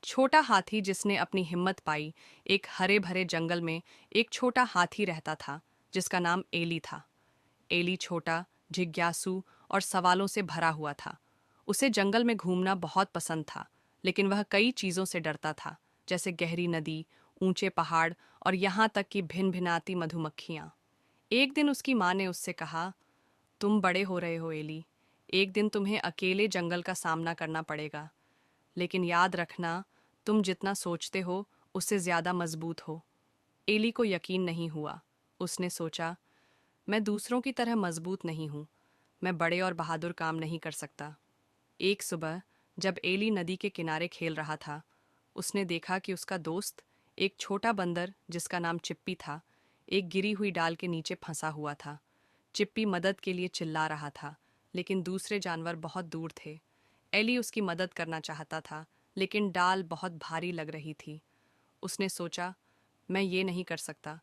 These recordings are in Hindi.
छोटा हाथी जिसने अपनी हिम्मत पाई। एक हरे भरे जंगल में एक छोटा हाथी रहता था जिसका नाम एली था। एली छोटा, जिज्ञासु और सवालों से भरा हुआ था। उसे जंगल में घूमना बहुत पसंद था, लेकिन वह कई चीज़ों से डरता था, जैसे गहरी नदी, ऊंचे पहाड़ और यहाँ तक कि भिन भिनाती मधुमक्खियाँ। एक दिन उसकी माँ ने उससे कहा, तुम बड़े हो रहे हो एली। एक दिन तुम्हें अकेले जंगल का सामना करना पड़ेगा, लेकिन याद रखना, तुम जितना सोचते हो उससे ज्यादा मजबूत हो। एली को यकीन नहीं हुआ। उसने सोचा, मैं दूसरों की तरह मजबूत नहीं हूँ। मैं बड़े और बहादुर काम नहीं कर सकता। एक सुबह जब एली नदी के किनारे खेल रहा था, उसने देखा कि उसका दोस्त, एक छोटा बंदर जिसका नाम चिप्पी था, एक गिरी हुई डाल के नीचे फंसा हुआ था। चिप्पी मदद के लिए चिल्ला रहा था, लेकिन दूसरे जानवर बहुत दूर थे। एली उसकी मदद करना चाहता था, लेकिन डाल बहुत भारी लग रही थी। उसने सोचा, मैं ये नहीं कर सकता,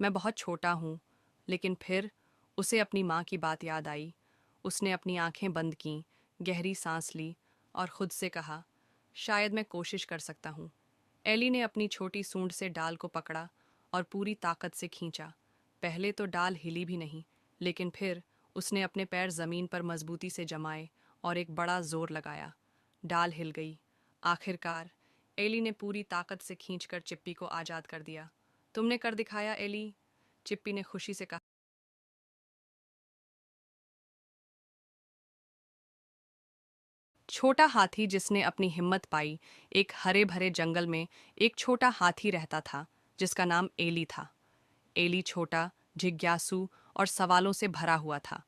मैं बहुत छोटा हूँ। लेकिन फिर उसे अपनी माँ की बात याद आई। उसने अपनी आंखें बंद कीं, गहरी सांस ली और खुद से कहा, शायद मैं कोशिश कर सकता हूँ। एली ने अपनी छोटी सूंड से डाल को पकड़ा और पूरी ताकत से खींचा। पहले तो डाल हिली भी नहीं, लेकिन फिर उसने अपने पैर जमीन पर मजबूती से जमाए और एक बड़ा जोर लगाया। डाल हिल गई। आखिरकार एली ने पूरी ताकत से खींचकर चिप्पी को आजाद कर दिया। तुमने कर दिखाया एली, चिप्पी ने खुशी से कहा। छोटा हाथी जिसने अपनी हिम्मत पाई। एक हरे भरे जंगल में एक छोटा हाथी रहता था जिसका नाम एली था। एली छोटा, जिज्ञासु और सवालों से भरा हुआ था।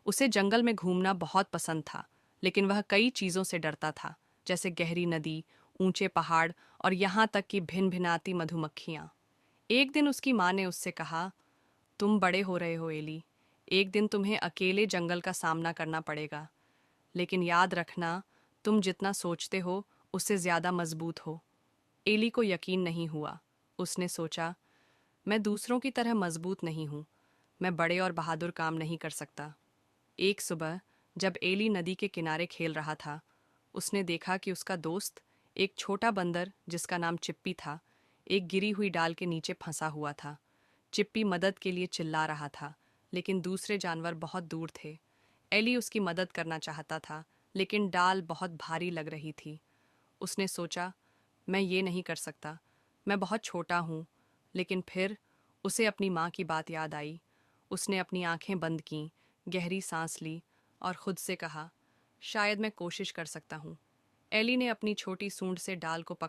उसे जंगल में घूमना बहुत पसंद था, लेकिन वह कई चीज़ों से डरता था, जैसे गहरी नदी, ऊंचे पहाड़ और यहाँ तक कि भिन भिनाती मधुमक्खियाँ। एक दिन उसकी माँ ने उससे कहा, तुम बड़े हो रहे हो एली। एक दिन तुम्हें अकेले जंगल का सामना करना पड़ेगा, लेकिन याद रखना, तुम जितना सोचते हो उससे ज्यादा मजबूत हो। एली को यकीन नहीं हुआ। उसने सोचा, मैं दूसरों की तरह मजबूत नहीं हूँ। मैं बड़े और बहादुर काम नहीं कर सकता। एक सुबह जब एली नदी के किनारे खेल रहा था, उसने देखा कि उसका दोस्त, एक छोटा बंदर जिसका नाम चिप्पी था, एक गिरी हुई डाल के नीचे फंसा हुआ था। चिप्पी मदद के लिए चिल्ला रहा था, लेकिन दूसरे जानवर बहुत दूर थे। एली उसकी मदद करना चाहता था, लेकिन डाल बहुत भारी लग रही थी। उसने सोचा, मैं ये नहीं कर सकता, मैं बहुत छोटा हूँ। लेकिन फिर उसे अपनी माँ की बात याद आई। उसने अपनी आंखें बंद कीं, गहरी सांस ली और खुद से कहा, शायद मैं कोशिश कर सकता हूँ। एली ने अपनी छोटी सूंड से डाल को